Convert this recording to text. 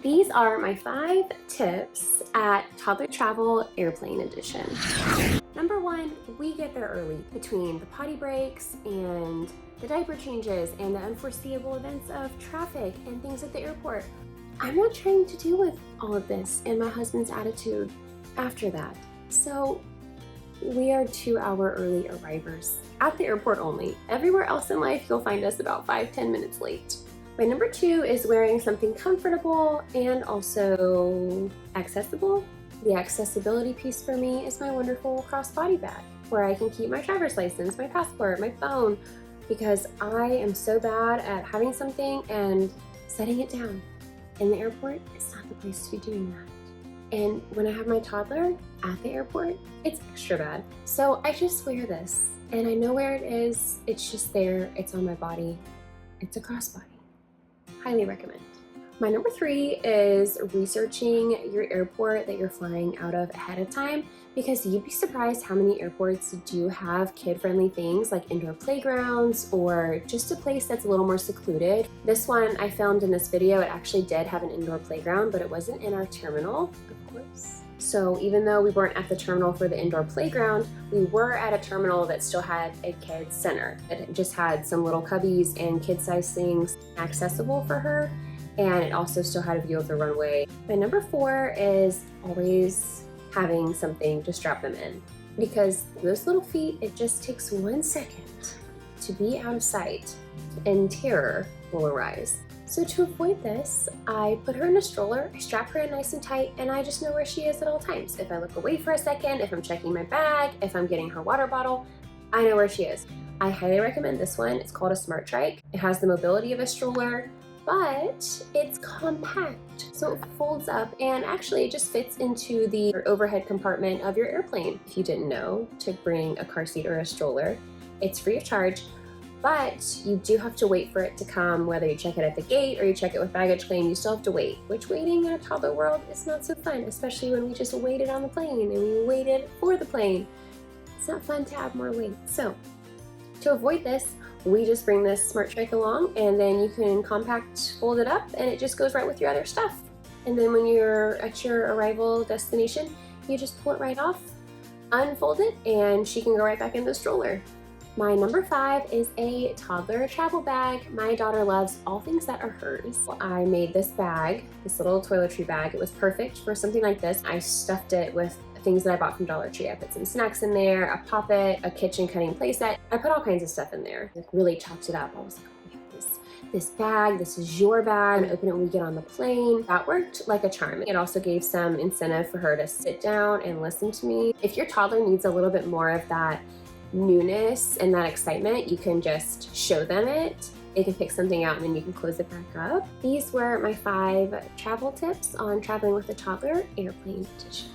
These are my 5 tips at Toddler Travel Airplane Edition. Number 1, we get there early. Between the potty breaks and the diaper changes and the unforeseeable events of traffic and things at the airport, I'm not trying to deal with all of this and my husband's attitude after that. So we are 2-hour early arrivers at the airport only. Everywhere else in life, you'll find us about 5-10 minutes late. My number 2 is wearing something comfortable and also accessible. The accessibility piece for me is my wonderful crossbody bag where I can keep my driver's license, my passport, my phone, because I am so bad at having something and setting it down. In the airport, it's not the place to be doing that. And when I have my toddler at the airport, it's extra bad. So I just wear this and I know where it is. It's just there, it's on my body. It's a crossbody. Highly recommend. My number 3 is researching your airport that you're flying out of ahead of time, because you'd be surprised how many airports do have kid-friendly things like indoor playgrounds or just a place that's a little more secluded. This one I filmed in this video, it actually did have an indoor playground, but it wasn't in our terminal, of course. So even though we weren't at the terminal for the indoor playground, we were at a terminal that still had a kids center. It just had some little cubbies and kid-sized things accessible for her, and it also still had a view of the runway. My number 4 is always having something to strap them in, because those little feet, it just takes 1 second to be out of sight and terror will arise. So to avoid this, I put her in a stroller, I strap her in nice and tight, and I just know where she is at all times. If I look away for a second, if I'm checking my bag, if I'm getting her water bottle, I know where she is. I highly recommend this one. It's called a Smart Trike. It has the mobility of a stroller, but it's compact. So it folds up and actually it just fits into the overhead compartment of your airplane. If you didn't know to bring a car seat or a stroller, it's free of charge. But you do have to wait for it to come, whether you check it at the gate or you check it with baggage claim, you still have to wait, which waiting in a toddler world is not so fun, especially when we just waited on the plane and we waited for the plane. It's not fun to add more weight. So to avoid this, we just bring this Smart Trike along, and then you can compact fold it up and it just goes right with your other stuff. And then when you're at your arrival destination, you just pull it right off, unfold it, and she can go right back in the stroller. My number 5 is a toddler travel bag. My daughter loves all things that are hers. I made this bag, this little toiletry bag. It was perfect for something like this. I stuffed it with things that I bought from Dollar Tree. I put some snacks in there, a poppet, a kitchen cutting playset. I put all kinds of stuff in there. Like really chopped it up. I was like, oh, we have this bag, this is your bag, and open it when we get on the plane. That worked like a charm. It also gave some incentive for her to sit down and listen to me. If your toddler needs a little bit more of that newness and that excitement, you can just show them it. They can pick something out and then you can close it back up. These were my 5 travel tips on traveling with a toddler airplane edition.